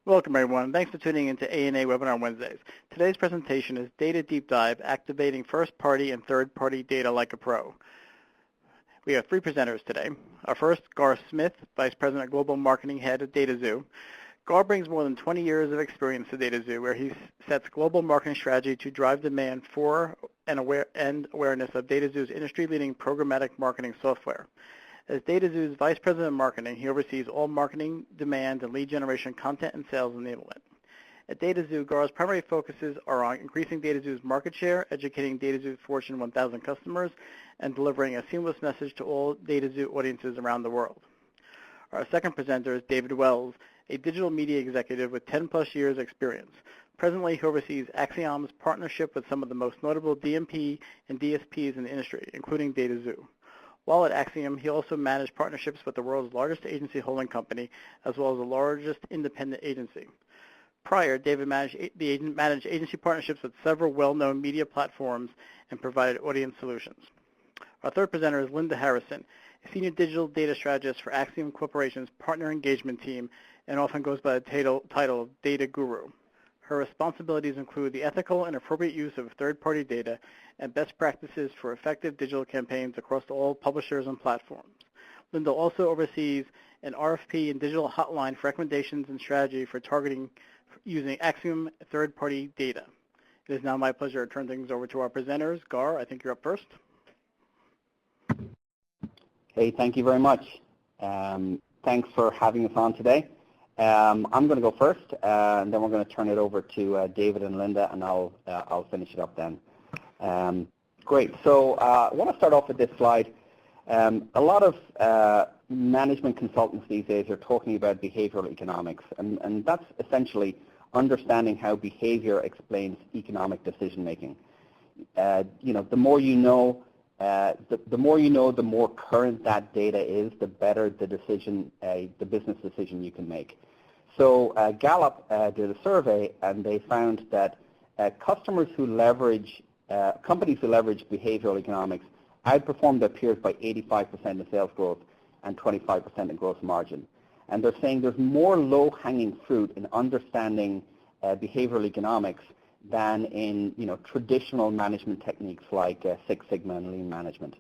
Welcome, everyone. Thanks for tuning into ANA Webinar Wednesdays. Today's presentation is Data Deep Dive, Activating First-Party and Third-Party Data Like a Pro. We have three presenters today. Our first, Gar Smyth, Vice President Global Marketing Head at dataxu. Gar brings more than 20 years of experience to dataxu, where he sets global marketing strategy to drive demand for and awareness of dataxu's industry-leading programmatic marketing software. As dataxu's Vice President of Marketing, he oversees all marketing, demand, and lead generation content and sales enablement. At dataxu, Gar's primary focuses are on increasing dataxu's market share, educating dataxu's Fortune 1000 customers, and delivering a seamless message to all dataxu audiences around the world. Our second presenter is David Wells, a digital media executive with 10-plus years experience. Presently, he oversees Acxiom's partnership with some of the most notable DMP and DSPs in the industry, including dataxu. While at Acxiom, he also managed partnerships with the world's largest agency holding company, as well as the largest independent agency. Prior, David managed agency partnerships with several well-known media platforms and provided audience solutions. Our third presenter is Linda Harrison, a senior digital data strategist for Acxiom Corporation's partner engagement team, and often goes by the title of Data Guru. Her responsibilities include the ethical and appropriate use of third-party data and best practices for effective digital campaigns across all publishers and platforms. Linda also oversees an RFP and digital hotline for recommendations and strategy for targeting using Acxiom third-party data. It is now my pleasure to turn things over to our presenters. Gar, I think you're up first. Hey, thank you very much. Thanks for having us on today. I'm going to go first, and then we're going to turn it over to David and Linda, and I'll finish it up then. Great. So I want to start off with this slide. A lot of management consultants these days are talking about behavioral economics, and that's essentially understanding how behavior explains economic decision making. The more you know, the more current that data is, the better the business decision you can make. So Gallup did a survey, and they found that companies who leverage behavioral economics outperformed their peers by 85% in sales growth and 25% in gross margin. And they're saying there's more low-hanging fruit in understanding behavioral economics than in traditional management techniques like Six Sigma and lean management.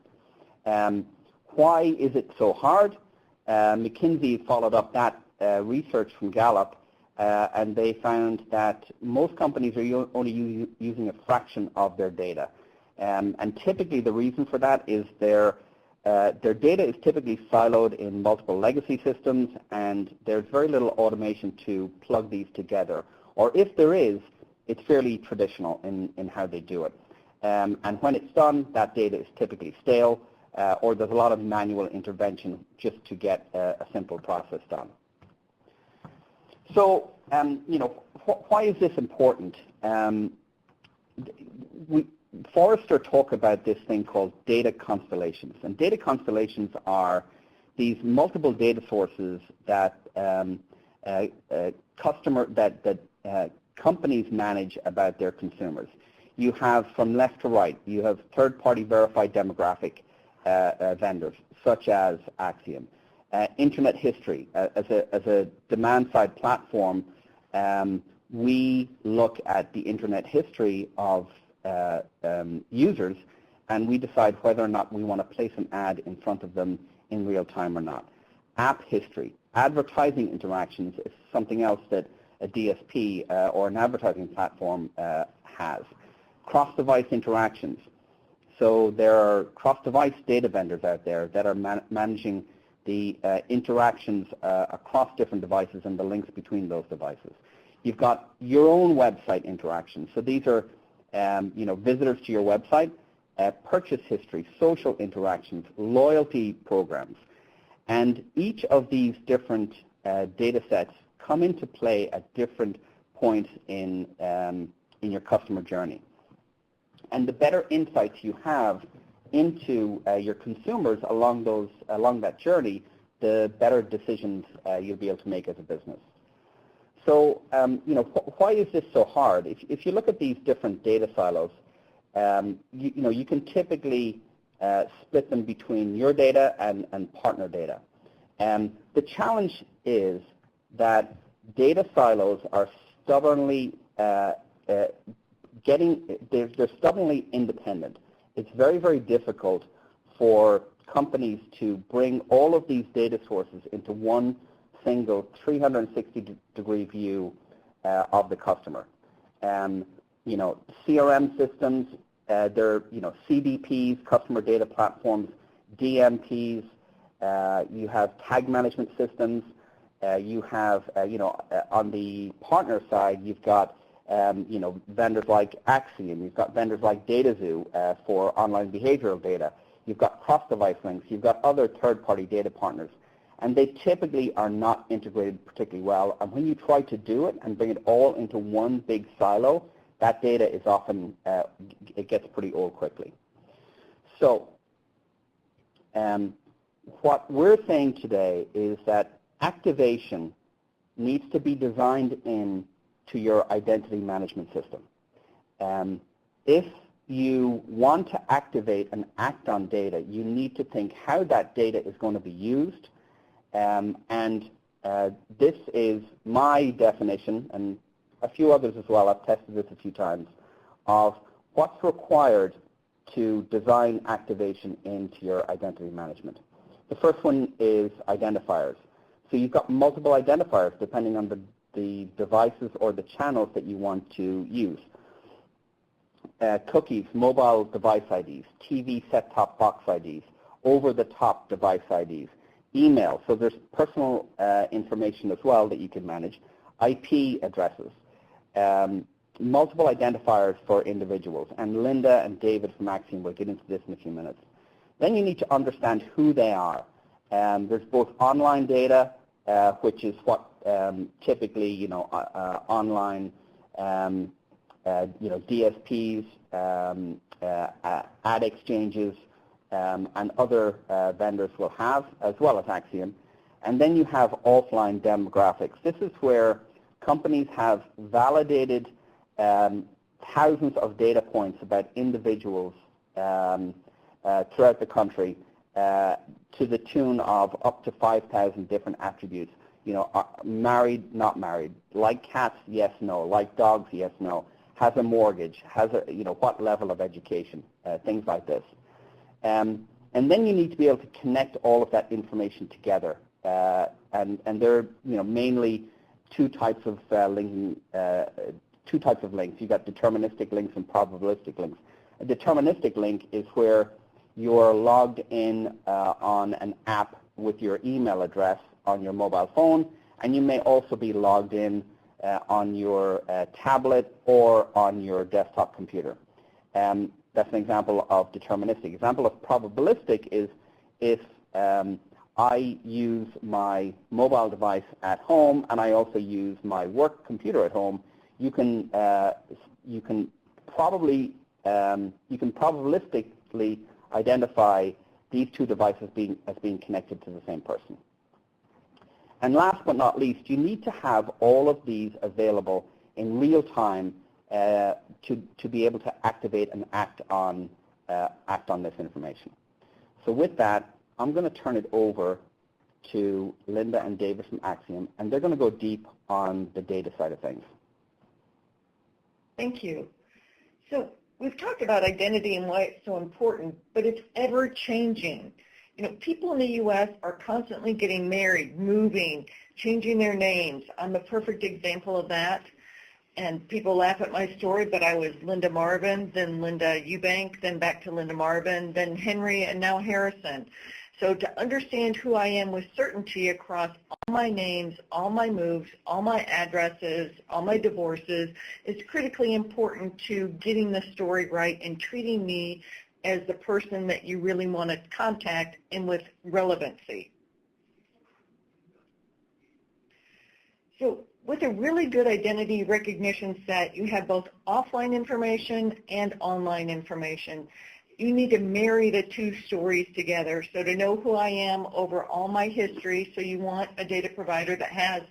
Why is it so hard? McKinsey followed up that research from Gallup, and they found that most companies are only using a fraction of their data. And typically the reason for that is their data is typically siloed in multiple legacy systems, and there's very little automation to plug these together. Or if there is, it's fairly traditional in how they do it. And when it's done, that data is typically stale, or there's a lot of manual intervention just to get a simple process done. So, why is this important? Forrester talk about this thing called data constellations. And data constellations are these multiple data sources that companies manage about their consumers. You have, from left to right, you have third-party verified demographic vendors, such as Acxiom. Internet history. As a demand-side platform, we look at the internet history of users, and we decide whether or not we want to place an ad in front of them in real time or not. App history. Advertising interactions is something else that a DSP or an advertising platform has. Cross-device interactions. So there are cross-device data vendors out there that are managing the interactions across different devices and the links between those devices. You've got your own website interactions. So these are visitors to your website, purchase history, social interactions, loyalty programs. And each of these different data sets come into play at different points in your customer journey. And the better insights you have into your consumers along that journey, the better decisions you'll be able to make as a business. So, why is this so hard? If you look at these different data silos, you can typically split them between your data and partner data. The challenge is that data silos are stubbornly they're stubbornly independent. It's very, very difficult for companies to bring all of these data sources into one single 360-degree view of the customer. You know, CRM systems, they're, you know, CDPs, customer data platforms, DMPs, you have tag management systems, you have, you know, on the partner side, you've got, you know, vendors like Acxiom, you've got vendors like dataxu for online behavioral data, you've got cross-device links, you've got other third-party data partners, and they typically are not integrated particularly well. And when you try to do it and bring it all into one big silo, that data is often, it gets pretty old quickly. So what we're saying today is that activation needs to be designed in to your identity management system. If you want to activate and act on data, you need to think how that data is going to be used. This is my definition, and a few others as well, I've tested this a few times, of what's required to design activation into your identity management. The first one is identifiers. So you've got multiple identifiers depending on the devices or the channels that you want to use. Cookies, mobile device IDs, TV set-top box IDs, over-the-top device IDs, email, so there's personal information as well that you can manage, IP addresses, multiple identifiers for individuals, and Linda and David from Acxiom will get into this in a few minutes. Then you need to understand who they are. There's both online data, which is what typically, you know, online, you know, DSPs, ad exchanges, and other vendors will have, as well as Acxiom. And then you have offline demographics. This is where companies have validated thousands of data points about individuals throughout the country to the tune of up to 5,000 different attributes. You know, married, not married, like cats, yes, no, like dogs, yes, no, has a mortgage, has a, you know, what level of education, things like this. And then you need to be able to connect all of that information together. And there are, you know, mainly two types of linking, links. You've got deterministic links and probabilistic links. A deterministic link is where you're logged in on an app with your email address on your mobile phone, and you may also be logged in on your tablet or on your desktop computer. That's an example of deterministic. Example of probabilistic is if I use my mobile device at home and I also use my work computer at home, you can probabilistically identify these two devices as being connected to the same person. And last but not least, you need to have all of these available in real time to be able to activate and act on this information. So with that, I'm going to turn it over to Linda and David from Acxiom, and they're going to go deep on the data side of things. Thank you. So we've talked about identity and why it's so important, but it's ever changing. You know, people in the U.S. are constantly getting married, moving, changing their names. I'm a perfect example of that. And people laugh at my story, but I was Linda Marvin, then Linda Eubank, then back to Linda Marvin, then Henry, and now Harrison. So to understand who I am with certainty across all my names, all my moves, all my addresses, all my divorces is critically important to getting the story right and treating me as the person that you really want to contact and with relevancy. So with a really good identity recognition set, you have both offline information and online information. You need to marry the two stories together. So to know who I am over all my history, so you want a data provider that has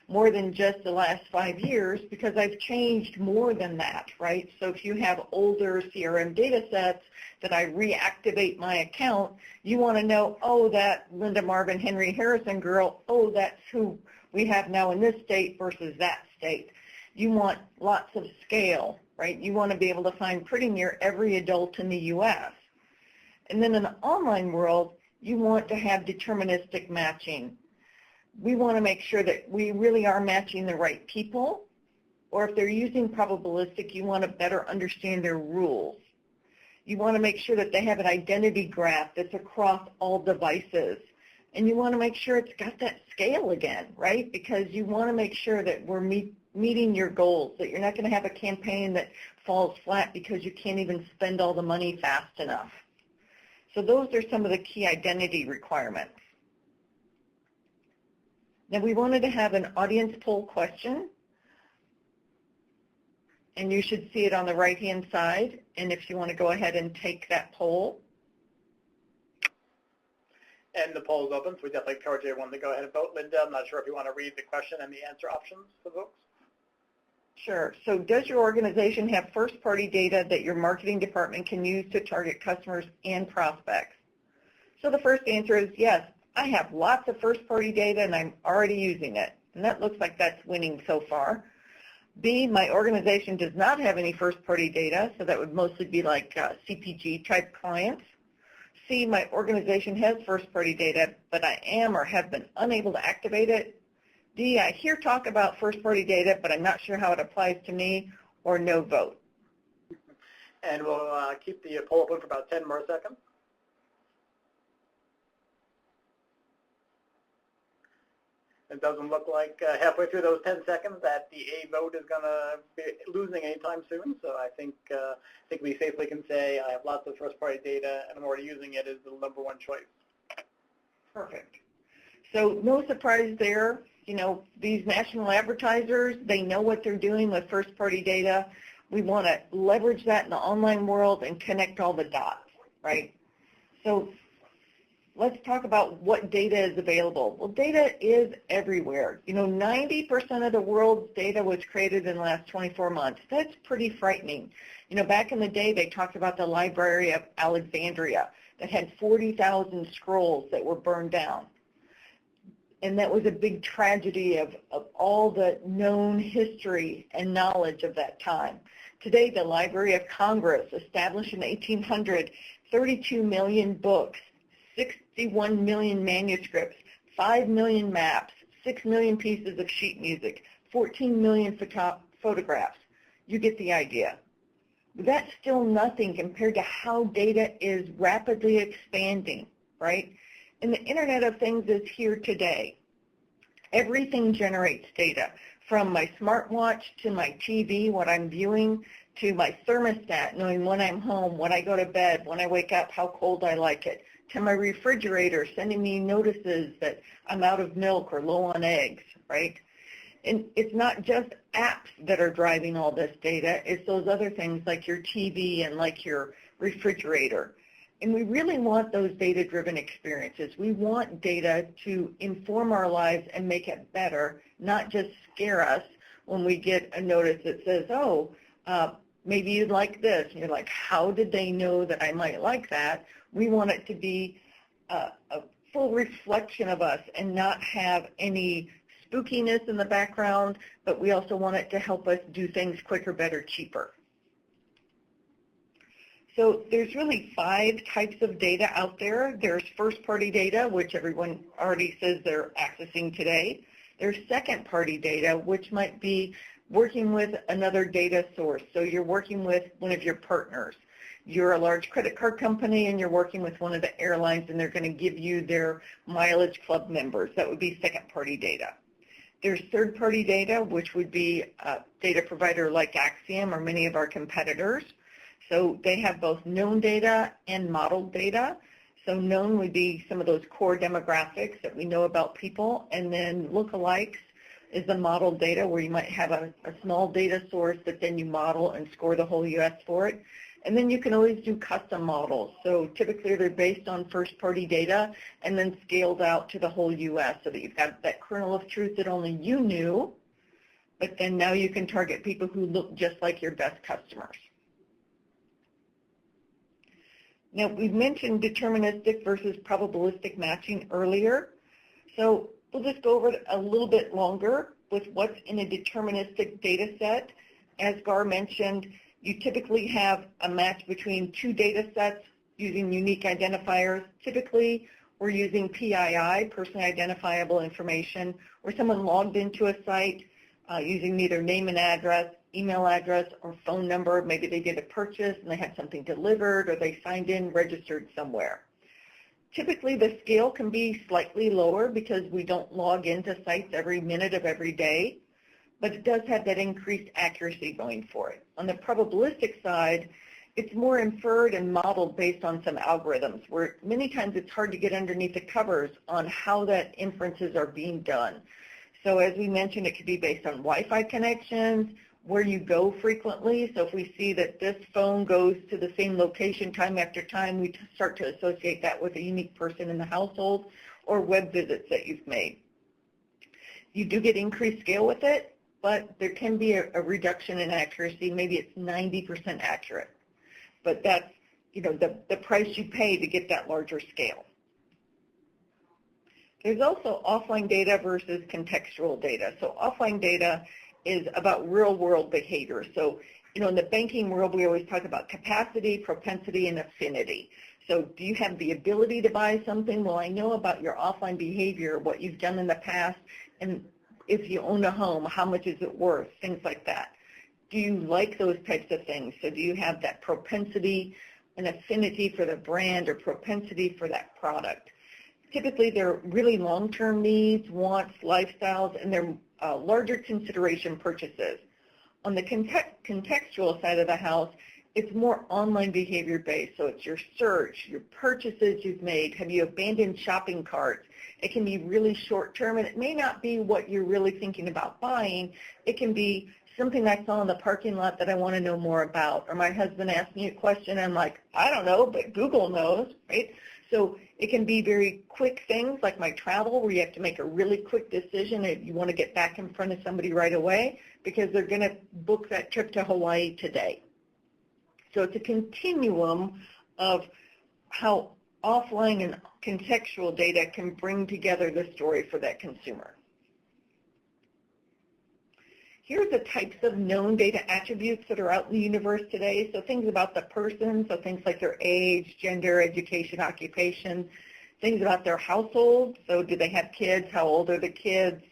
more than just the last 5 years, because I've changed more than that, right? So if you have older CRM data sets that I reactivate my account, you want to know, oh, that Linda Marvin Henry Harrison girl, oh, that's who we have now in this state versus that state. You want lots of scale, right? You want to be able to find pretty near every adult in the U.S. And then in the online world, you want to have deterministic matching. We want to make sure that we really are matching the right people, or if they're using probabilistic, you want to better understand their rules. You want to make sure that they have an identity graph that's across all devices. And you want to make sure it's got that scale again, right? Because you want to make sure that we're meeting your goals, that you're not going to have a campaign that falls flat because you can't even spend all the money fast enough. So those are some of the key identity requirements. Now we wanted to have an audience poll question, and you should see it on the right-hand side. And if you want to go ahead and take that poll. And the poll is open, so we definitely encourage everyone to go ahead and vote. Linda, I'm not sure if you want to read the question and the answer options for folks. Sure. So does your organization have first-party data that your marketing department can use to target customers and prospects? So the first answer is yes. I have lots of first-party data, and I'm already using it. And that looks like that's winning so far. B, my organization does not have any first-party data, so that would mostly be like CPG-type clients. C, my organization has first-party data, but I am or have been unable to activate it. D, I hear talk about first-party data, but I'm not sure how it applies to me, or no vote. And we'll keep the poll open for about 10 more seconds. It doesn't look like halfway through those 10 seconds that the A vote is going to be losing anytime soon. So I think we safely can say I have lots of first-party data, and I'm already using it as the #1 choice. Perfect. So no surprise there. You know, these national advertisers, they know what they're doing with first-party data. We want to leverage that in the online world and connect all the dots, right? So let's talk about what data is available. Well, data is everywhere. You know, 90% of the world's data was created in the last 24 months. That's pretty frightening. You know, back in the day, they talked about the Library of Alexandria that had 40,000 scrolls that were burned down. And that was a big tragedy of all the known history and knowledge of that time. Today, the Library of Congress, established in 1800, 32 million books, 61 million manuscripts, 5 million maps, 6 million pieces of sheet music, 14 million photographs. You get the idea. That's still nothing compared to how data is rapidly expanding, right? And the Internet of Things is here today. Everything generates data, from my smartwatch to my TV, what I'm viewing, to my thermostat, knowing when I'm home, when I go to bed, when I wake up, how cold I like it, to my refrigerator, sending me notices that I'm out of milk or low on eggs, right? And it's not just apps that are driving all this data, it's those other things like your TV and like your refrigerator. And we really want those data-driven experiences. We want data to inform our lives and make it better, not just scare us when we get a notice that says, oh, maybe you'd like this. And you're like, how did they know that I might like that? We want it to be a full reflection of us and not have any spookiness in the background, but we also want it to help us do things quicker, better, cheaper. So there's really 5 types of data out there. There's first-party data, which everyone already says they're accessing today. There's second-party data, which might be working with another data source. So you're working with one of your partners. You're a large credit card company and you're working with one of the airlines and they're going to give you their mileage club members. That would be second-party data. There's third-party data, which would be a data provider like Acxiom or many of our competitors. So they have both known data and modeled data. So known would be some of those core demographics that we know about people, and then lookalikes is the modeled data where you might have a small data source that then you model and score the whole U.S. for it. And then you can always do custom models. So typically they're based on first-party data and then scaled out to the whole U.S. so that you've got that kernel of truth that only you knew, but then now you can target people who look just like your best customers. Now, we've mentioned deterministic versus probabilistic matching earlier. So We'll just go over it a little bit longer with what's in a deterministic data set. As Gar mentioned, you typically have a match between two data sets using unique identifiers. Typically, we're using PII, personally identifiable information, where someone logged into a site using either name and address, email address, or phone number. Maybe they did a purchase and they had something delivered, or they signed in, registered somewhere. Typically, the scale can be slightly lower because we don't log into sites every minute of every day, but it does have that increased accuracy going for it. On the probabilistic side, it's more inferred and modeled based on some algorithms, where many times it's hard to get underneath the covers on how that inferences are being done. So as we mentioned, it could be based on Wi-Fi connections, where you go frequently. So if we see that this phone goes to the same location time after time, we start to associate that with a unique person in the household, or web visits that you've made. You do get increased scale with it, but there can be a reduction in accuracy. Maybe it's 90% accurate. But that's, the price you pay to get that larger scale. There's also offline data versus contextual data. So offline data is about real-world behavior. So, in the banking world, we always talk about capacity, propensity, and affinity. So do you have the ability to buy something? Well, I know about your offline behavior, what you've done in the past, and if you own a home, how much is it worth, things like that. Do you like those types of things? So do you have that propensity, an affinity for the brand, or propensity for that product? Typically, they're really long-term needs, wants, lifestyles, and they're larger consideration purchases. On the contextual side of the house, it's more online behavior based. So it's your search, your purchases you've made, have you abandoned shopping carts? It can be really short term, and it may not be what you're really thinking about buying. It can be something I saw in the parking lot that I want to know more about. Or my husband asked me a question, and I'm like, I don't know, but Google knows, right? So it can be very quick things like my travel, where you have to make a really quick decision if you want to get back in front of somebody right away because they're going to book that trip to Hawaii today. So it's a continuum of how offline and contextual data can bring together the story for that consumer. Here are the types of known data attributes that are out in the universe today. So things about the person, so things like their age, gender, education, occupation. Things about their household, so do they have kids? How old are the kids?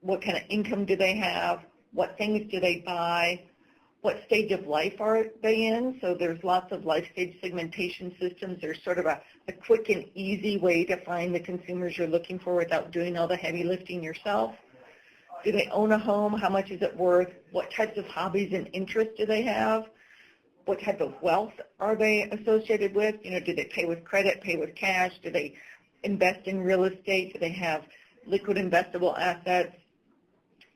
What kind of income do they have? What things do they buy? What stage of life are they in? So there's lots of life stage segmentation systems. There's sort of a quick and easy way to find the consumers you're looking for without doing all the heavy lifting yourself. Do they own a home? How much is it worth? What types of hobbies and interests do they have? What type of wealth are they associated with? Do they pay with credit, pay with cash? Do they invest in real estate? Do they have liquid investable assets?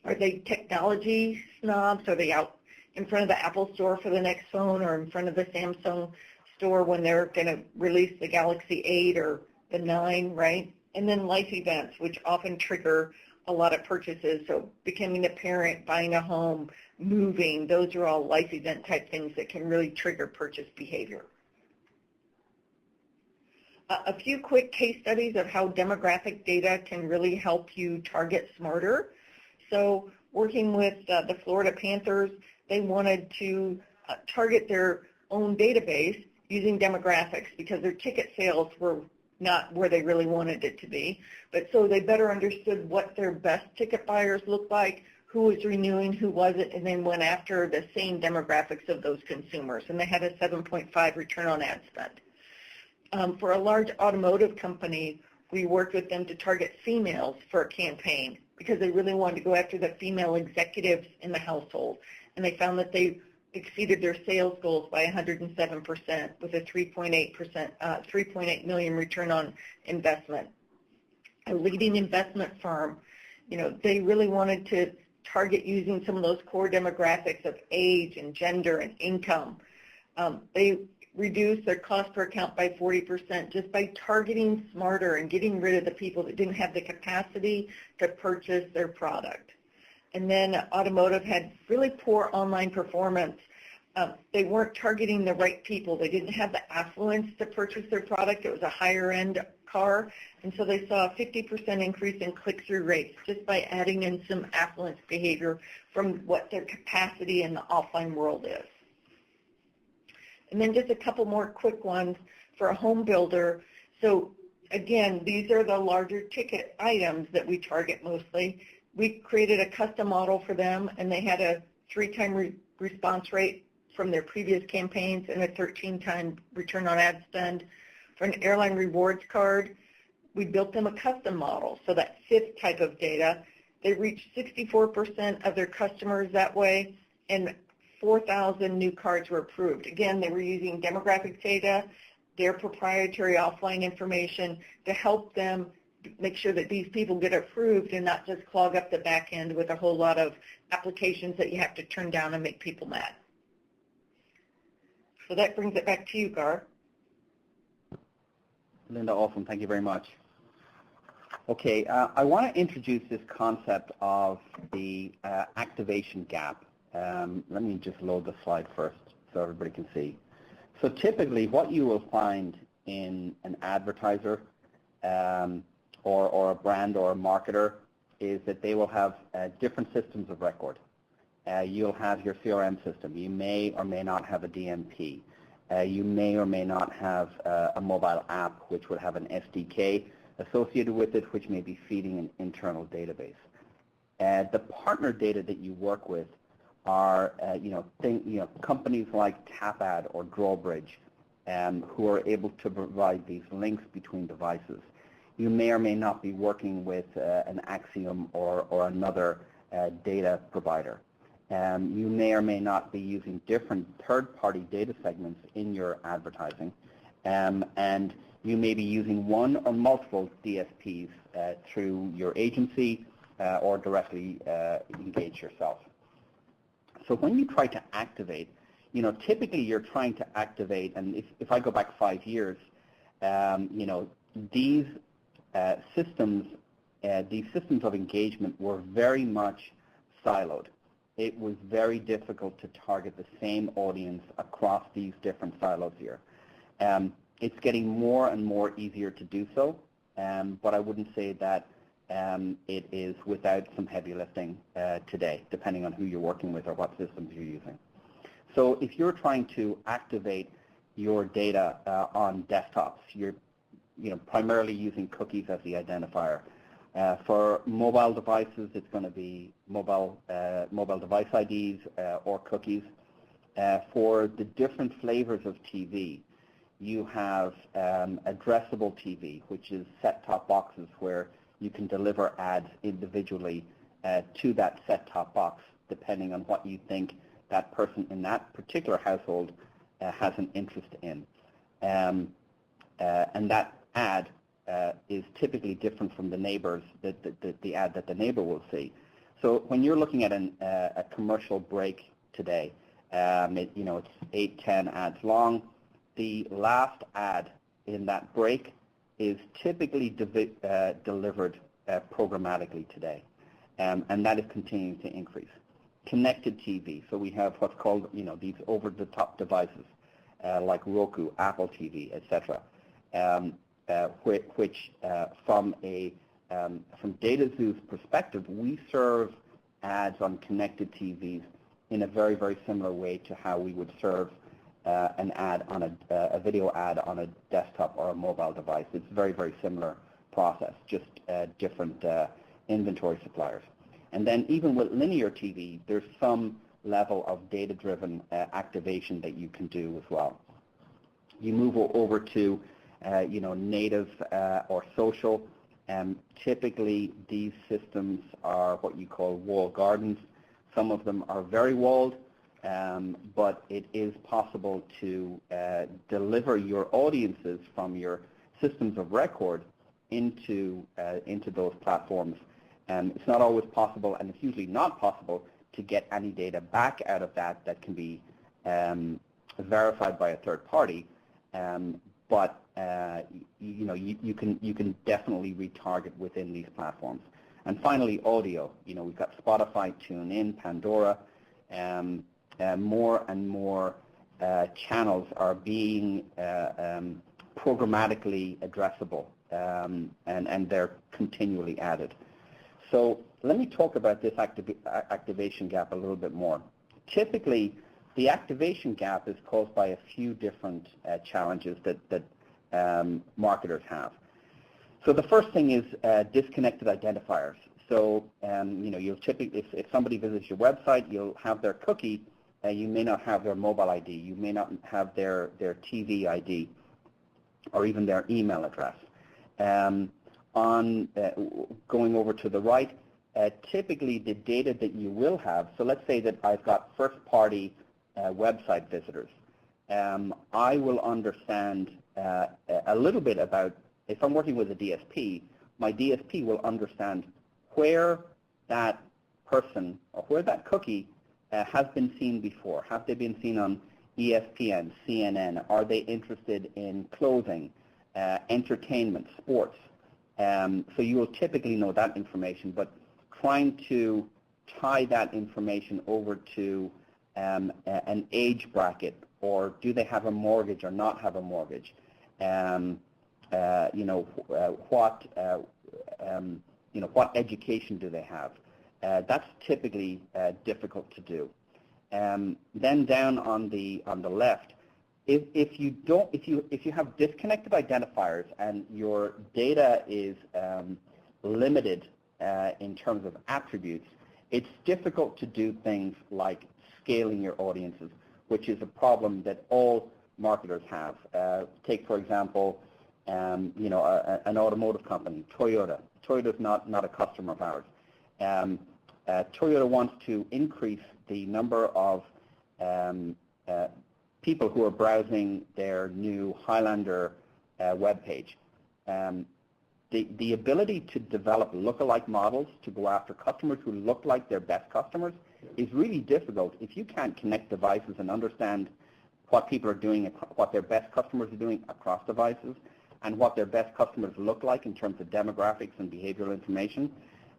Are they technology snobs? Are they out in front of the Apple store for the next phone, or in front of the Samsung store when they're going to release the Galaxy 8 or the 9, right? And then life events, which often trigger a lot of purchases. So becoming a parent, buying a home, moving, those are all life event type things that can really trigger purchase behavior. A few quick case studies of how demographic data can really help you target smarter. So working with the Florida Panthers, they wanted to target their own database using demographics because their ticket sales were not where they really wanted it to be. But so they better understood what their best ticket buyers looked like, who was renewing, who wasn't, and then went after the same demographics of those consumers. And they had a 7.5 return on ad spend. For a large automotive company, we worked with them to target females for a campaign because they really wanted to go after the female executives in the household. And they found that they exceeded their sales goals by 107% with a 3.8 million return on investment. A leading investment firm, they really wanted to target using some of those core demographics of age and gender and income. They reduced their cost per account by 40% just by targeting smarter and getting rid of the people that didn't have the capacity to purchase their product. And then automotive had really poor online performance. They weren't targeting the right people. They didn't have the affluence to purchase their product. It was a higher end car, and so they saw a 50% increase in click-through rates just by adding in some affluence behavior from what their capacity in the offline world is. And then just a couple more quick ones for a home builder. So again, these are the larger ticket items that we target mostly. We created a custom model for them, and they had a 3-time response rate from their previous campaigns and a 13-time return on ad spend. For an airline rewards card, we built them a custom model, so that 5th type of data. They reached 64% of their customers that way, and 4,000 new cards were approved. Again, they were using demographic data, their proprietary offline information to help them make sure that these people get approved and not just clog up the back end with a whole lot of applications that you have to turn down and make people mad. So that brings it back to you, Gar. Linda, awesome. Thank you very much. Okay, I want to introduce this concept of the activation gap. Let me just load the slide first so everybody can see. So typically what you will find in an advertiser or a brand or a marketer is that they will have different systems of record. You'll have your CRM system. You may or may not have a DMP. You may or may not have a mobile app which would have an SDK associated with it, which may be feeding an internal database. The partner data that you work with are companies like TapAd or Drawbridge who are able to provide these links between devices. You may or may not be working with an Acxiom or another data provider. You may or may not be using different third-party data segments in your advertising, and you may be using one or multiple DSPs through your agency or directly engage yourself. So when you try to activate, typically you're trying to activate, and if I go back 5 years, these systems of engagement were very much siloed. It was very difficult to target the same audience across these different silos here. It's getting more and more easier to do so, but I wouldn't say that it is without some heavy lifting today, depending on who you're working with or what systems you're using. So if you're trying to activate your data on desktops, you're primarily using cookies as the identifier. For mobile devices, it's going to be mobile device IDs or cookies. For the different flavors of TV, you have addressable TV, which is set-top boxes where you can deliver ads individually to that set-top box, depending on what you think that person in that particular household has an interest in. And that ad is typically different from the neighbors, the ad that the neighbor will see. So when you're looking at a commercial break today, it's 8-10 ads long. The last ad in that break is typically delivered programmatically today, and that is continuing to increase. Connected TV, so we have what's called these over-the-top devices like Roku, Apple TV, etc. Which from DataXu's perspective, we serve ads on connected TVs in a very, very similar way to how we would serve an ad on a video ad on a desktop or a mobile device. It's a very, very similar process, just different inventory suppliers. And then even with linear TV, there's some level of data-driven activation that you can do as well. You move over to native or social. Typically, these systems are what you call walled gardens. Some of them are very walled, but it is possible to deliver your audiences from your systems of record into those platforms. It's not always possible, and it's usually not possible, to get any data back out of that can be verified by a third party. But you can definitely retarget within these platforms. And finally, audio. We've got Spotify, TuneIn, Pandora. More and more channels are being programmatically addressable and they're continually added. So let me talk about this activation gap a little bit more. Typically, the activation gap is caused by a few different challenges that marketers have. So the first thing is disconnected identifiers. So you'll typically, if somebody visits your website, you'll have their cookie. You may not have their mobile ID. You may not have their TV ID, or even their email address. Going over to the right, typically the data that you will have. So let's say that I've got first-party website visitors. I will understand a little bit about, if I'm working with a DSP, my DSP will understand where that person or where that cookie has been seen before. Have they been seen on ESPN, CNN? Are they interested in clothing, entertainment, sports? So you will typically know that information, but trying to tie that information over to an age bracket, or do they have a mortgage or not have a mortgage? What education do they have? That's typically difficult to do. Then down on the left, if you have disconnected identifiers and your data is limited in terms of attributes, it's difficult to do things like scaling your audiences, which is a problem that all marketers have. Take, for example, an automotive company, Toyota. Toyota's not a customer of ours. Toyota wants to increase the number of people who are browsing their new Highlander webpage. The ability to develop lookalike models to go after customers who look like their best customers is really difficult if you can't connect devices and understand what people are doing, what their best customers are doing across devices, and what their best customers look like in terms of demographics and behavioral information.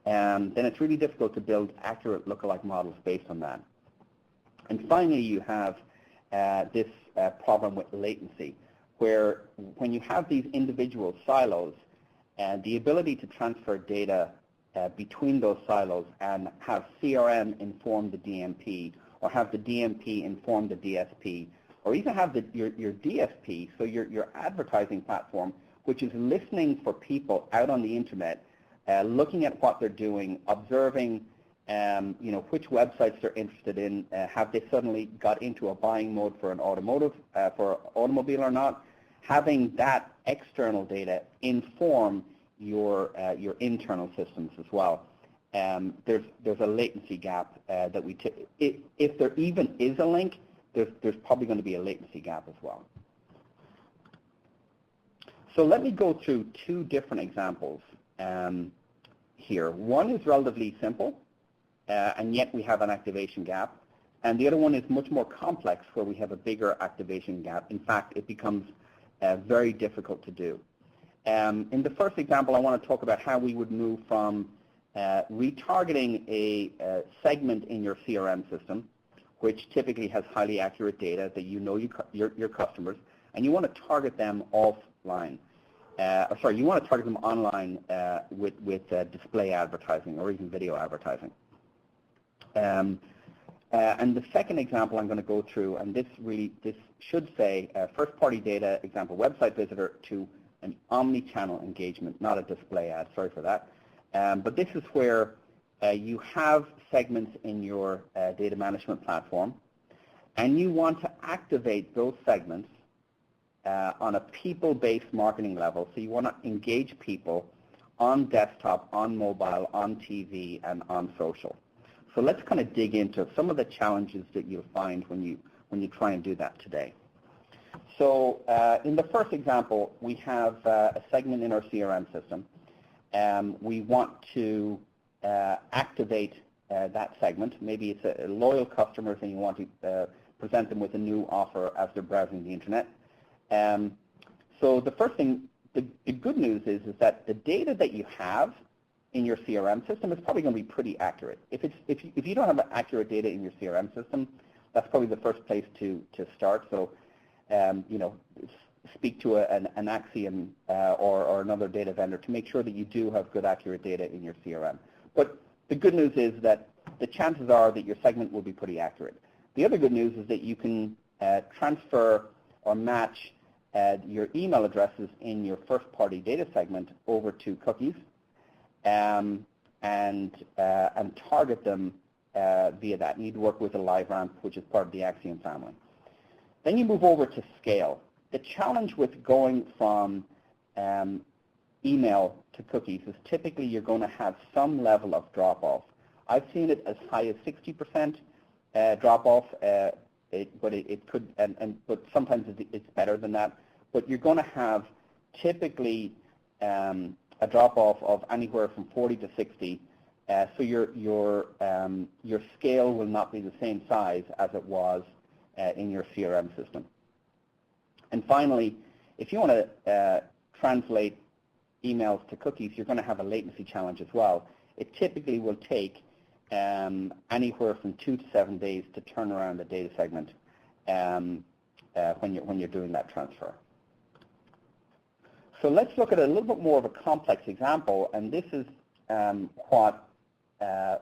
Then it's really difficult to build accurate lookalike models based on that. And finally, you have this problem with latency, where when you have these individual silos, the ability to transfer data between those silos and have CRM inform the DMP, or have the DMP inform the DSP, or even have your DSP, so your advertising platform, which is listening for people out on the internet, looking at what they're doing, observing which websites they're interested in, have they suddenly got into a buying mode for an automobile or not, having that external data inform your internal systems as well. There's a latency gap that if there even is a link, there's probably going to be a latency gap as well. So let me go through two different examples here. One is relatively simple, and yet we have an activation gap. And the other one is much more complex, where we have a bigger activation gap. In fact, it becomes very difficult to do. In the first example, I want to talk about how we would move from retargeting a segment in your CRM system, which typically has highly accurate data that you know your customers, and you want to target them offline. You want to target them online with display advertising or even video advertising. And the second example I'm going to go through, and this should say first-party data, example, website visitor, to an omni-channel engagement, not a display ad. Sorry for that. But this is where you have segments in your data management platform, and you want to activate those segments on a people-based marketing level. So you want to engage people on desktop, on mobile, on TV, and on social. So let's kind of dig into some of the challenges that you'll find when you try and do that today. So in the first example, we have a segment in our CRM system. We want to activate that segment. Maybe it's a loyal customers and you want to present them with a new offer as they're browsing the internet. So the first thing, the good news is that the data that you have in your CRM system is probably going to be pretty accurate. If you don't have accurate data in your CRM system, that's probably the first place to start. So speak to an Acxiom or another data vendor to make sure that you do have good, accurate data in your CRM. But the good news is that the chances are that your segment will be pretty accurate. The other good news is that you can transfer or match your email addresses in your first-party data segment over to cookies and target them via that. You need to work with a live ramp, which is part of the Acxiom family. Then you move over to scale. The challenge with going from email to cookies is typically you're going to have some level of drop-off. I've seen it as high as 60% drop-off, but sometimes it's better than that. But you're going to have typically a drop-off of anywhere from 40 to 60. So your scale will not be the same size as it was in your CRM system. And finally, if you want to translate emails to cookies, you're going to have a latency challenge as well. It typically will take anywhere from 2 to 7 days to turn around a data segment when you're doing that transfer. So let's look at a little bit more of a complex example, and this is what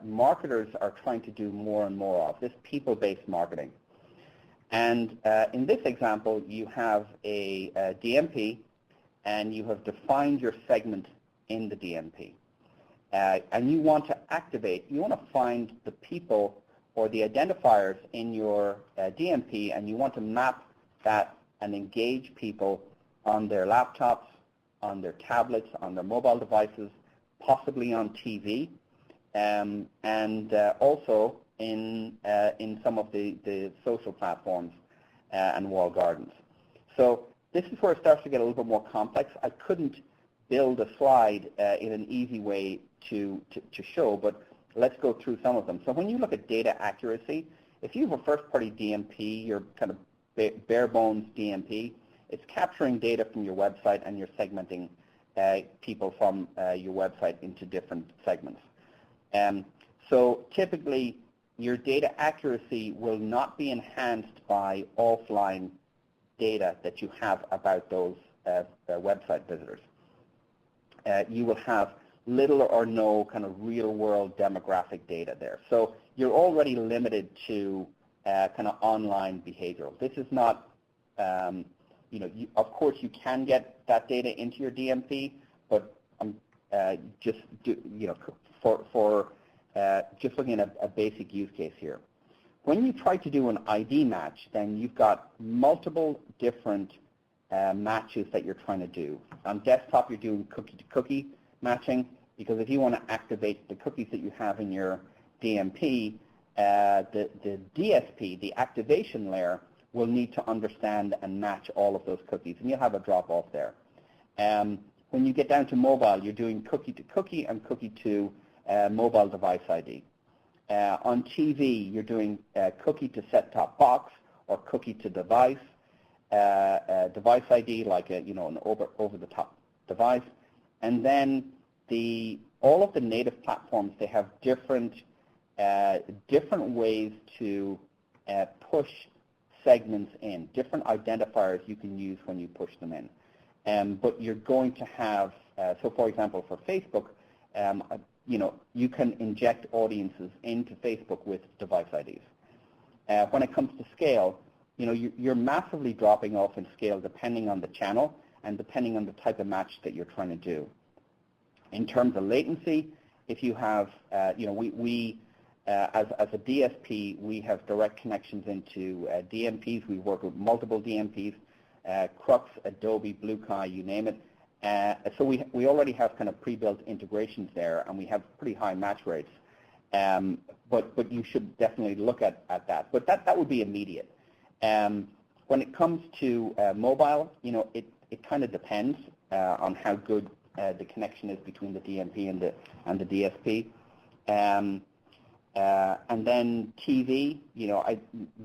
marketers are trying to do more and more of, this people-based marketing. And in this example, you have a DMP, and you have defined your segment in the DMP. And you want to activate, you want to find the people or the identifiers in your DMP, and you want to map that and engage people on their laptops, on their tablets, on their mobile devices, possibly on TV, and also in some of the social platforms and walled gardens. So this is where it starts to get a little bit more complex. I couldn't build a slide in an easy way to show, but let's go through some of them. So when you look at data accuracy, if you have a first-party DMP, your kind of bare bones DMP, it's capturing data from your website and you're segmenting people from your website into different segments. So typically, your data accuracy will not be enhanced by offline data that you have about those website visitors. You will have little or no kind of real-world demographic data there. So you're already limited to kind of online behavioral. This is not, of course you can get that data into your DMP, but just looking at a basic use case here. When you try to do an ID match, then you've got multiple different matches that you're trying to do. On desktop, you're doing cookie-to-cookie matching, because if you want to activate the cookies that you have in your DMP, the DSP, the activation layer, will need to understand and match all of those cookies, and you'll have a drop-off there. When you get down to mobile, you're doing cookie-to-cookie and cookie-to mobile device ID. On TV, you're doing cookie to set-top box or cookie to device, device ID like an over-the-top device, and then all of the native platforms, they have different ways to push segments in, different identifiers you can use when you push them in. But you're going to have, so for example, for Facebook, you can inject audiences into Facebook with device IDs. When it comes to scale, you're massively dropping off in scale depending on the channel and depending on the type of match that you're trying to do. In terms of latency, if you have, as a DSP, we have direct connections into DMPs. We work with multiple DMPs, Crux, Adobe, BlueKai, you name it. So we already have kind of pre-built integrations there, and we have pretty high match rates. But you should definitely look at that. But that would be immediate. When it comes to mobile, it kind of depends on how good the connection is between the DMP and the DSP. And then TV,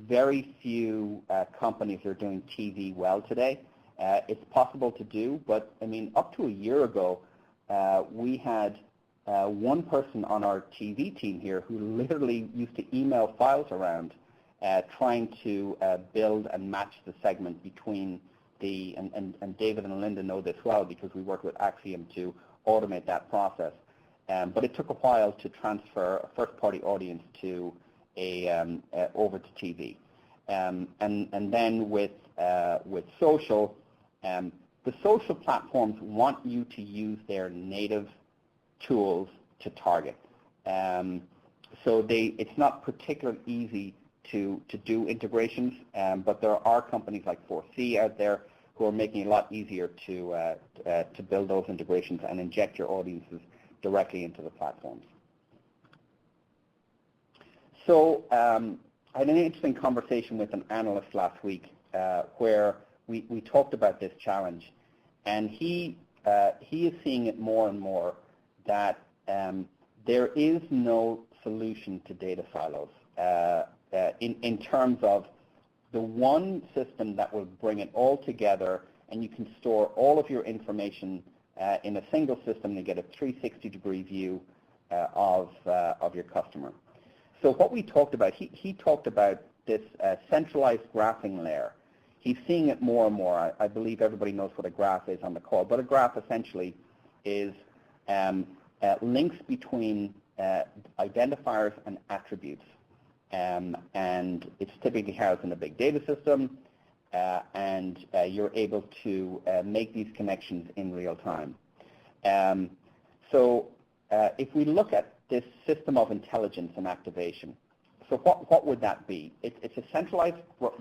very few companies are doing TV well today. It's possible to do, but I mean, up to a year ago, we had one person on our TV team here who literally used to email files around trying to build and match the segment between and David and Linda know this well because we work with Acxiom to automate that process. But it took a while to transfer a first-party audience to over to TV. And then with social, the social platforms want you to use their native tools to target. So it's not particularly easy to do integrations, but there are companies like 4C out there who are making it a lot easier to build those integrations and inject your audiences directly into the platforms. So I had an interesting conversation with an analyst last week where we talked about this challenge, and he is seeing it more and more that there is no solution to data silos in terms of the one system that will bring it all together, and you can store all of your information in a single system to get a 360-degree view of your customer. So what we talked about, he talked about this centralized graphing layer. He's seeing it more and more. I believe everybody knows what a graph is on the call, but a graph essentially is links between identifiers and attributes. And it's typically housed in a big data system, and you're able to make these connections in real time. So if we look at this system of intelligence and activation, so what would that be? It's a centralized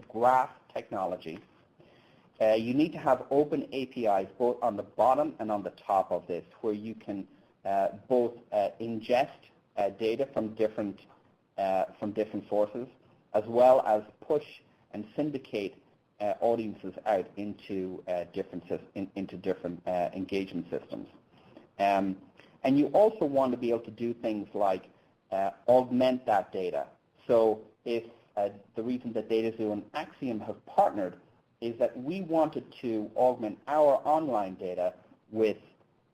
graph technology. You need to have open APIs both on the bottom and on the top of this, where you can both ingest data from different sources, as well as push and syndicate audiences out into different engagement systems. And you also want to be able to do things like augment that data. So if the reason that dataxu and Acxiom have partnered is that we wanted to augment our online data with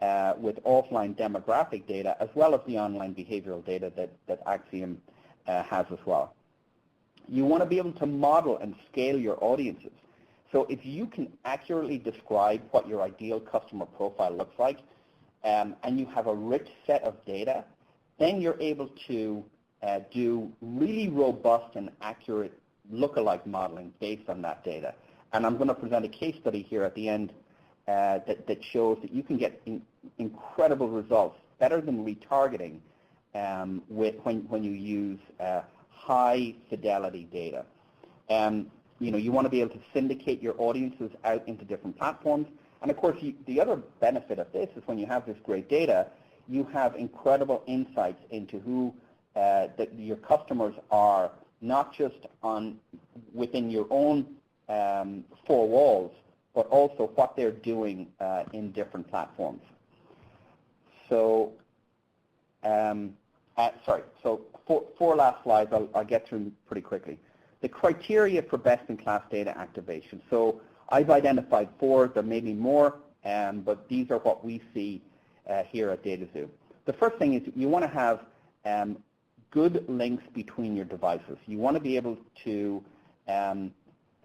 offline demographic data, as well as the online behavioral data that Acxiom has as well. You want to be able to model and scale your audiences. So if you can accurately describe what your ideal customer profile looks like, and you have a rich set of data, then you're able to do really robust and accurate lookalike modeling based on that data. And I'm going to present a case study here at the end that shows that you can get incredible results, better than retargeting, when you use high fidelity data. You want to be able to syndicate your audiences out into different platforms. And of course, the other benefit of this is when you have this great data, you have incredible insights into who your customers are, not just within your own four walls, but also what they're doing in different platforms. So, so four last slides. I'll get through pretty quickly. The criteria for best-in-class data activation. So I've identified four. There may be more, but these are what we see here at dataxu. The first thing is you want to have good links between your devices. You want to be able to,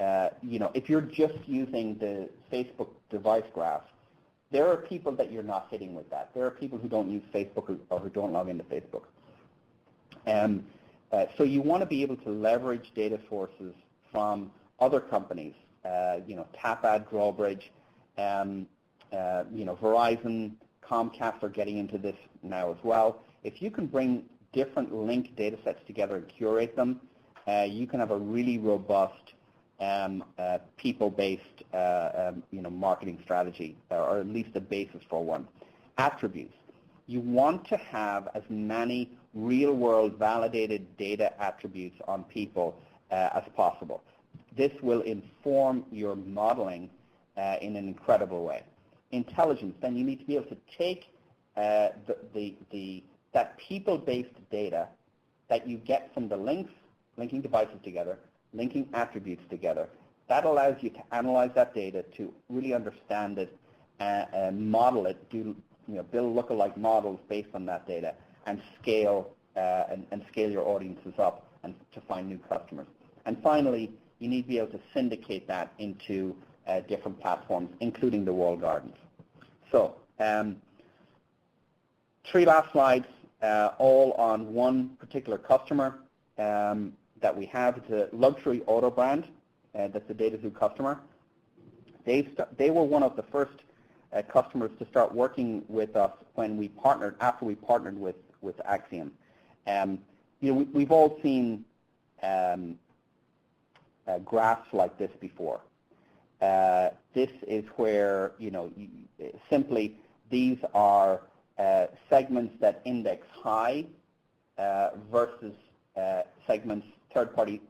if you're just using the Facebook device graph, there are people that you're not hitting with that. There are people who don't use Facebook or who don't log into Facebook. So you want to be able to leverage data sources from other companies, Tapad, Drawbridge, Verizon, Comcast are getting into this now as well. If you can bring different linked data sets together and curate them, you can have a really robust people-based marketing strategy, or at least a basis for one. Attributes. You want to have as many real-world validated data attributes on people as possible. This will inform your modeling in an incredible way. Intelligence. Then you need to be able to take that people-based data that you get from the links, linking devices together, linking attributes together. That allows you to analyze that data, to really understand it, model it, build lookalike models based on that data, and scale scale your audiences up and to find new customers. And finally, you need to be able to syndicate that into different platforms, including the walled gardens. So 3 last slides, all on one particular customer that we have. It's a luxury auto brand that's a dataxu customer. They were one of the first customers to start working with us when we partnered, after we partnered with Acxiom. We've all seen graphs like this before. This is where, simply these are segments that index high versus segments, third-party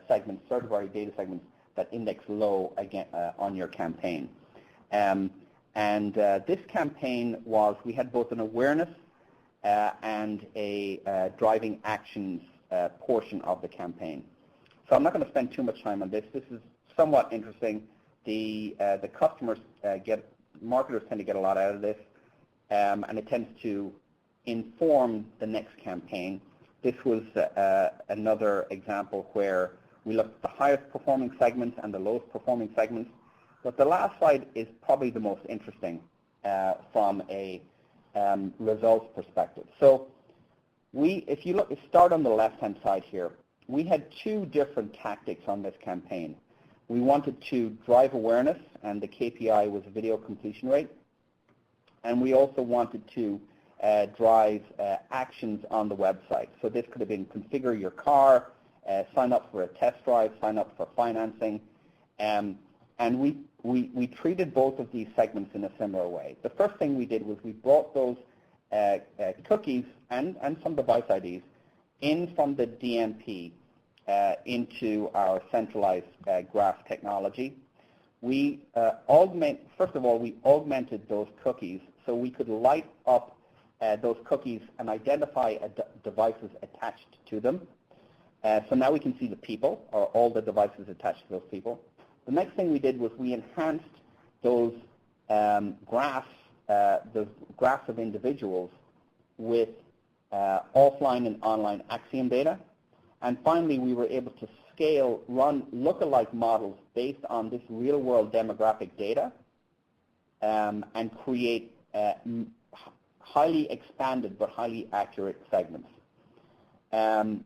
segments, third-party data segments that index low again on your campaign. This campaign we had both an awareness and a driving actions portion of the campaign. So I'm not going to spend too much time on this. This is somewhat interesting. The customers marketers tend to get a lot out of this, and it tends to inform the next campaign. This was another example where we looked at the highest performing segments and the lowest performing segments. But the last slide is probably the most interesting from a results perspective. So if you start on the left-hand side here, we had 2 different tactics on this campaign. We wanted to drive awareness, and the KPI was video completion rate. And we also wanted to drive actions on the website. So this could have been configure your car, sign up for a test drive, sign up for financing. And we treated both of these segments in a similar way. The first thing we did was we brought those cookies and some device IDs in from the DMP into our centralized graph technology. First of all, we augmented those cookies so we could light up those cookies and identify devices attached to them. So now we can see the people, or all the devices attached to those people. The next thing we did was we enhanced those graphs of individuals with offline and online Acxiom data. And finally, we were able to run lookalike models based on this real-world demographic data and create highly expanded but highly accurate segments. The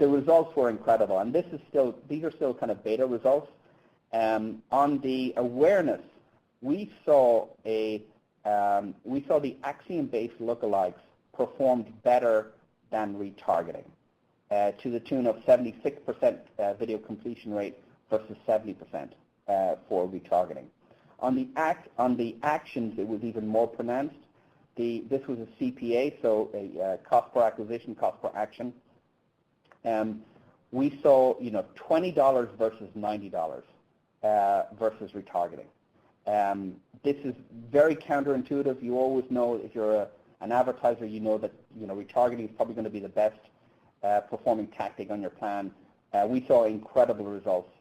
results were incredible, and these are still kind of beta results. On the awareness, we saw the Acxiom-based lookalikes performed better than retargeting, to the tune of 76% video completion rate versus 70% for retargeting. On the actions, it was even more pronounced. This was a CPA, so a cost per acquisition, cost per action. We saw $20 versus $90 versus retargeting. This is very counterintuitive. You always know, if you're an advertiser, you know that retargeting is probably going to be the best performing tactic on your plan. We saw incredible results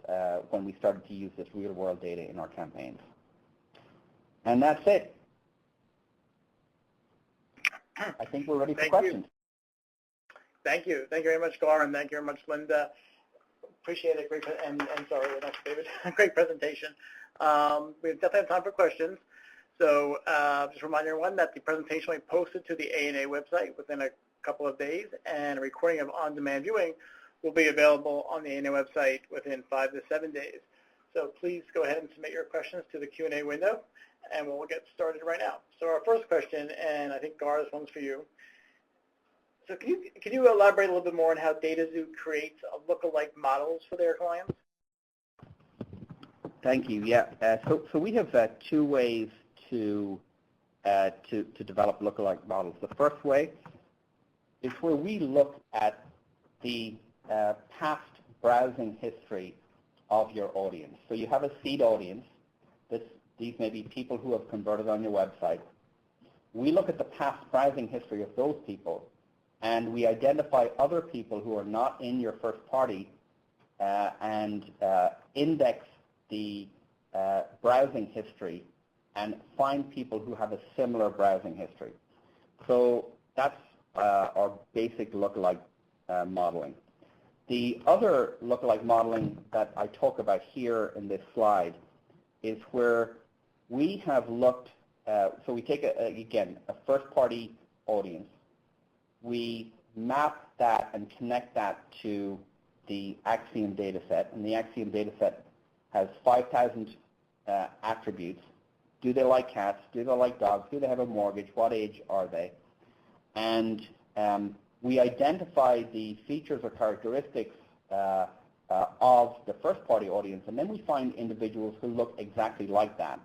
when we started to use this real-world data in our campaigns. And that's it. I think we're ready for questions. Thank you. Thank you very much, Gar, and thank you very much, Linda. Appreciate it. Great, sorry, that's David. Great presentation. We definitely have time for questions. So just remind everyone that the presentation will be posted to the ANA website within a couple of days, and a recording of on-demand viewing will be available on the ANA website within 5 to 7 days. So please go ahead and submit your questions to the Q&A window, and we'll get started right now. So our first question, and I think Gar, this one's for you. So can you elaborate a little bit more on how dataxu creates lookalike models for their clients? Thank you. Yeah. So we have 2 ways to develop lookalike models. The first way is where we look at the past browsing history of your audience. So you have a seed audience. These may be people who have converted on your website. We look at the past browsing history of those people, and we identify other people who are not in your first party and index the browsing history and find people who have a similar browsing history. So that's our basic lookalike modeling. The other lookalike modeling that I talk about here in this slide is where we have looked, so we take, again, a first-party audience. We map that and connect that to the Acxiom data set, and the Acxiom data set has 5,000 attributes. Do they like cats? Do they like dogs? Do they have a mortgage? What age are they? And we identify the features or characteristics of the first-party audience, and then we find individuals who look exactly like that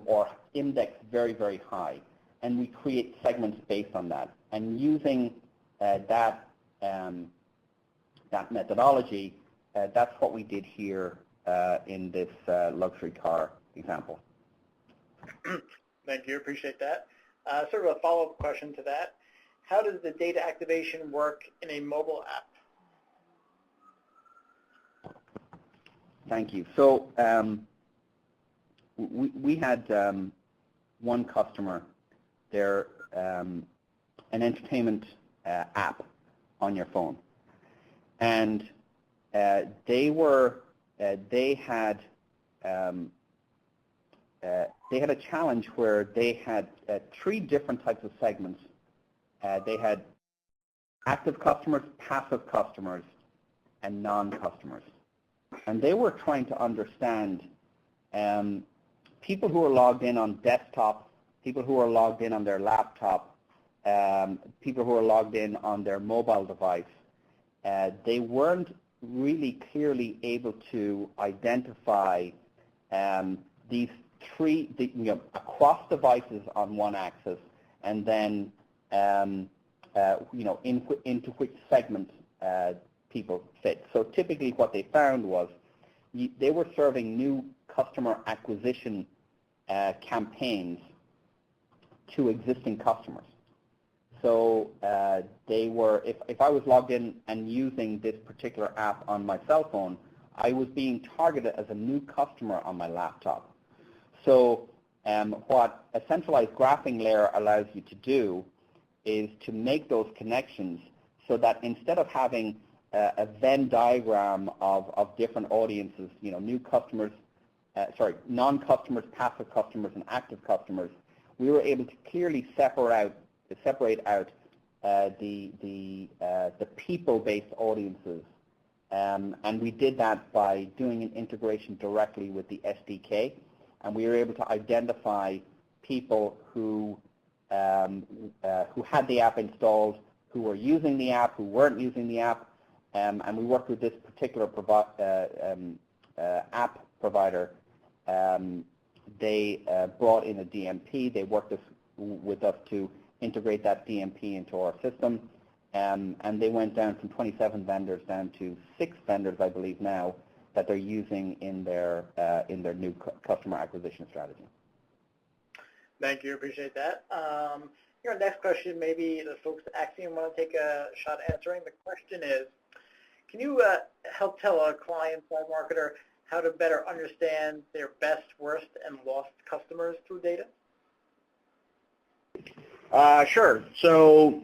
or index very, very high. And we create segments based on that. And using that methodology, that's what we did here in this luxury car example. Thank you. Appreciate that. Sort of a follow-up question to that. How does the data activation work in a mobile app? Thank you. So we had one customer. They're an entertainment app on your phone, and they had a challenge where they had 3 different types of segments. They had active customers, passive customers, and non-customers. And they were trying to understand people who are logged in on desktop, people who are logged in on their laptop, people who are logged in on their mobile device. They weren't really clearly able to identify these 3, across devices on one axis, and then into which segment people fit. So typically what they found was they were serving new customer acquisition campaigns to existing customers. So they were, if I was logged in and using this particular app on my cell phone, I was being targeted as a new customer on my laptop. So what a centralized graphing layer allows you to do is to make those connections so that instead of having a Venn diagram of different audiences, new customers, non-customers, passive customers, and active customers, we were able to clearly separate out the people-based audiences, and we did that by doing an integration directly with the SDK, and we were able to identify people who had the app installed, who were using the app, who weren't using the app, and we worked with this particular app provider. They brought in a DMP. They worked with us to integrate that DMP into our system, and they went down from 27 vendors down to 6 vendors, I believe now, that they're using in their new customer acquisition strategy. Thank you. Appreciate that. Your next question, maybe the folks at Acxiom want to take a shot answering. The question is, can you help tell a client side marketer how to better understand their best, worst, and lost customers through data? Sure. So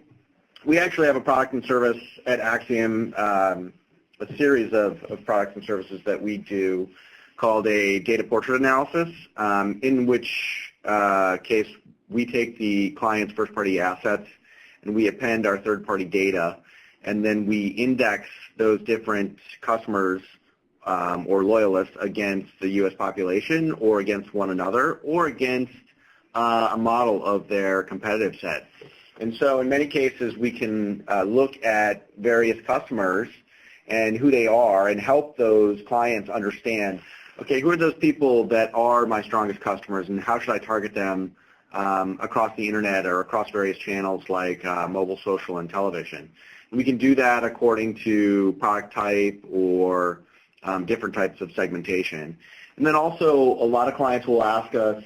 we actually have a product and service at Acxiom, a series of products and services that we do called a data portrait analysis, in which case we take the client's first-party assets and we append our third-party data, and then we index those different customers or loyalists against the U.S. population or against one another or against a model of their competitive set. And so in many cases we can look at various customers and who they are and help those clients understand, okay, who are those people that are my strongest customers and how should I target them across the internet or across various channels like mobile, social, and television. And we can do that according to product type or different types of segmentation. And then also a lot of clients will ask us,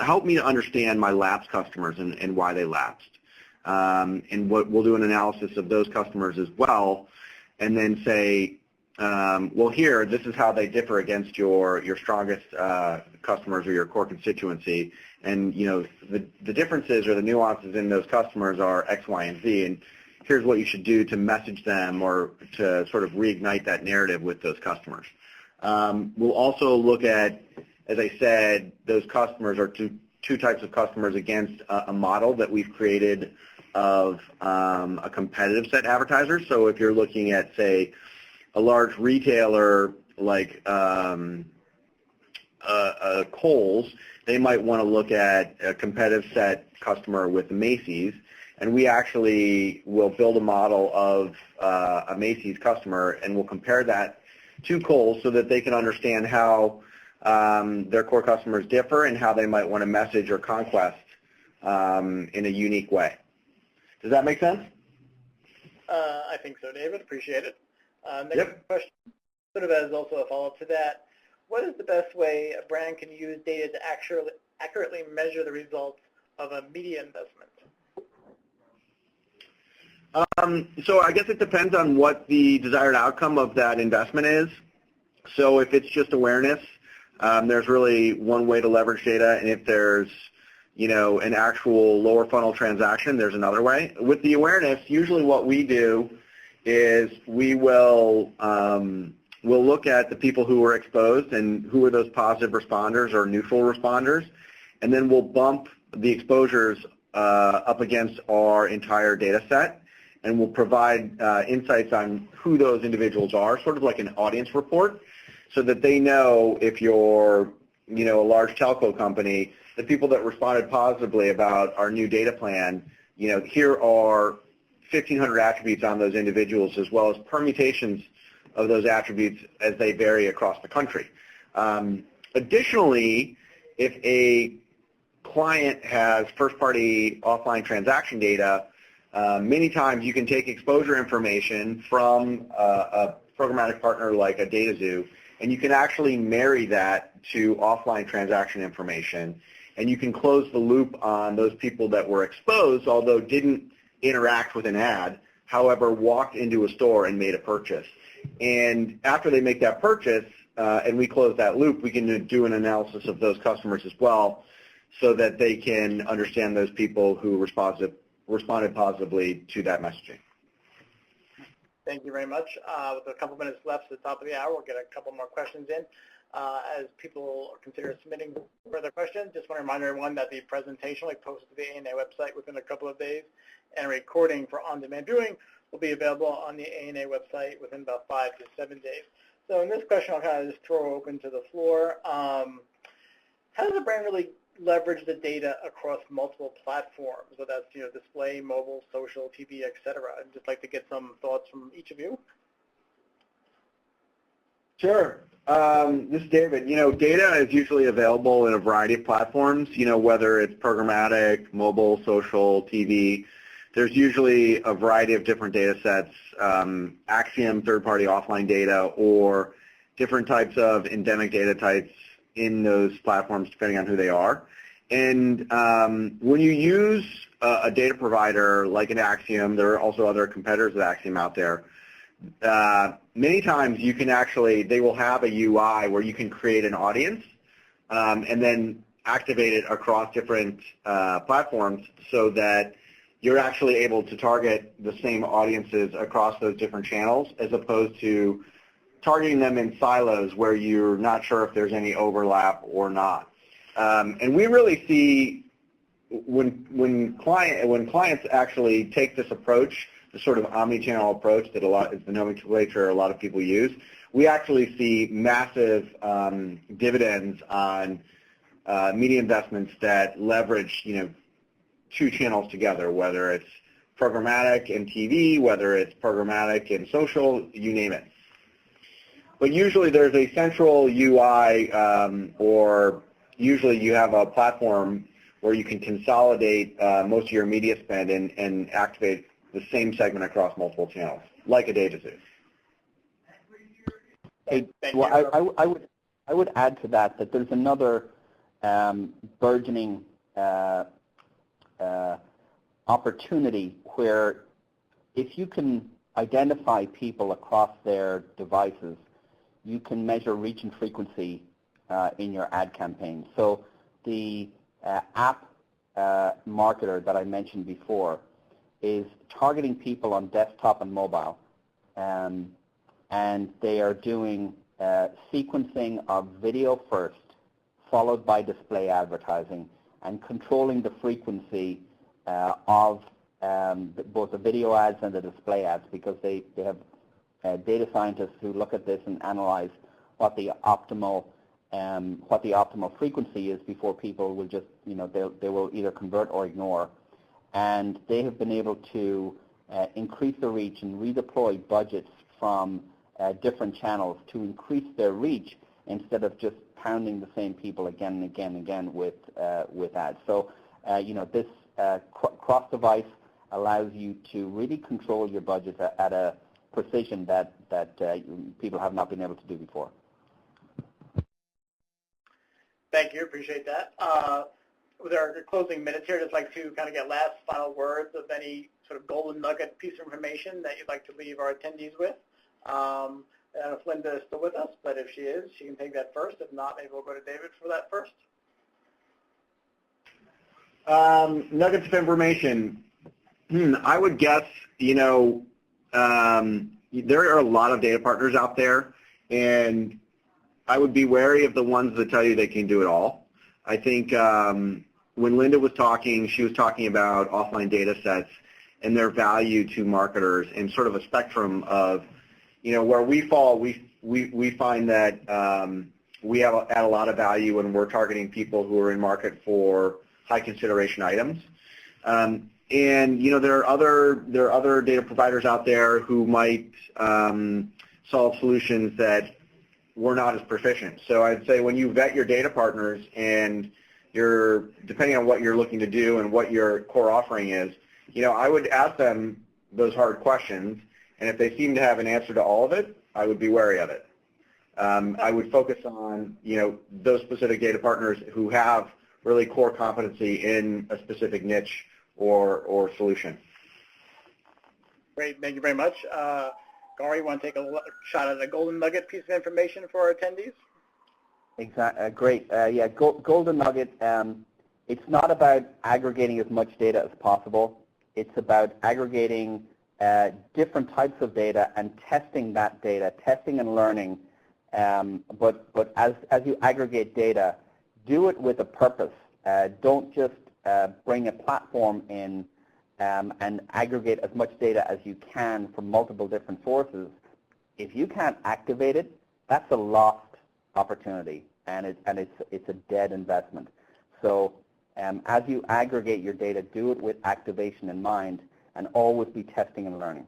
help me to understand my lapsed customers and why they lapsed. And we'll do an analysis of those customers as well and then say, well, here, this is how they differ against your strongest customers or your core constituency. And, the differences or the nuances in those customers are X, Y, and Z. And here's what you should do to message them or to sort of reignite that narrative with those customers. We'll also look at, as I said, those customers are two types of customers against a model that we've created of a competitive set advertisers. So if you're looking at, say, a large retailer like Kohl's, they might want to look at a competitive set customer with Macy's, and we actually will build a model of a Macy's customer, and we'll compare that to Kohl's so that they can understand how their core customers differ and how they might want to message or conquest in a unique way. Does that make sense? I think so, David. Appreciate it. Next Yep. question, sort of as also a follow-up to that, what is the best way a brand can use data to accurately measure the results of a media investment? So I guess it depends on what the desired outcome of that investment is. So if it's just awareness, there's really one way to leverage data, and if there's an actual lower funnel transaction, there's another way. With the awareness, usually what we do is we will we'll look at the people who were exposed and who are those positive responders or neutral responders, and then we'll bump the exposures up against our entire data set, and we'll provide insights on who those individuals are, sort of like an audience report, so that they know if you're a large telco company, the people that responded positively about our new data plan, here are 1,500 attributes on those individuals, as well as permutations of those attributes as they vary across the country. Additionally, if a client has first-party offline transaction data, many times you can take exposure information from a programmatic partner like a dataxu, and you can actually marry that to offline transaction information, and you can close the loop on those people that were exposed, although didn't interact with an ad, however walked into a store and made a purchase. And after they make that purchase and we close that loop, we can do an analysis of those customers as well, so that they can understand those people who responded positively to that messaging. Thank you very much. With a couple minutes left at the top of the hour, we'll get a couple more questions in. As people consider submitting further questions, just want to remind everyone that the presentation will be posted to the ANA website within a couple of days, and a recording for on-demand viewing will be available on the ANA website within about 5 to 7 days. So in this question, I'll kind of just throw open to the floor. How does a brand really leverage the data across multiple platforms, whether that's display, mobile, social, TV, etc.? I'd just like to get some thoughts from each of you. Sure. This is David. Data is usually available in a variety of platforms, whether it's programmatic, mobile, social, TV. There's usually a variety of different data sets, Acxiom third-party offline data, or different types of endemic data types in those platforms depending on who they are. And when you use a data provider like an Acxiom, there are also other competitors of Acxiom out there, many times you can they will have a UI where you can create an audience and then activate it across different platforms, so that you're actually able to target the same audiences across those different channels, as opposed to targeting them in silos where you're not sure if there's any overlap or not. And we really see when clients actually take this approach, the sort of omni-channel approach that is the nomenclature a lot of people use, we actually see massive dividends on media investments that leverage, two channels together, whether it's programmatic and TV, whether it's programmatic and social, you name it. But usually there's a central UI, or usually you have a platform where you can consolidate most of your media spend and activate the same segment across multiple channels, like a dataxu. Well, I would add to that there's another burgeoning opportunity where if you can identify people across their devices, you can measure reach and frequency in your ad campaign. So the app marketer that I mentioned before is targeting people on desktop and mobile, and they are doing sequencing of video first, followed by display advertising, and controlling the frequency of both the video ads and the display ads, because they have data scientists who look at this and analyze what the optimal frequency is before people will just, they will either convert or ignore. And they have been able to increase the reach and redeploy budgets from different channels to increase their reach instead of just pounding the same people again and again and again with ads. So, this cross-device allows you to really control your budget at a precision that people have not been able to do before. Thank you. Appreciate that. With our closing minutes here, I'd just like to kind of get last final words of any sort of golden nugget piece of information that you'd like to leave our attendees with. I don't know if Linda is still with us, but if she is, she can take that first. If not, maybe we'll go to David for that first. Nuggets of information. I would guess, there are a lot of data partners out there, and I would be wary of the ones that tell you they can do it all. I think when Linda was talking, she was talking about offline data sets and their value to marketers and sort of a spectrum of, where we fall. We find that we add a lot of value when we're targeting people who are in market for high consideration items. And there are other data providers out there who might solve solutions that we're not as proficient. So I'd say when you vet your data partners and depending on what you're looking to do and what your core offering is, I would ask them those hard questions, and if they seem to have an answer to all of it, I would be wary of it. I would focus on, those specific data partners who have really core competency in a specific niche or solution. Great. Thank you very much. Gary, you want to take a shot at a golden nugget piece of information for our attendees? Exactly. Great. Golden nugget. It's not about aggregating as much data as possible. It's about aggregating different types of data and testing that data, testing and learning. But as you aggregate data, do it with a purpose. Don't just bring a platform in and aggregate as much data as you can from multiple different sources. If you can't activate it, that's a lost opportunity, and it's a dead investment. So as you aggregate your data, do it with activation in mind, and always be testing and learning.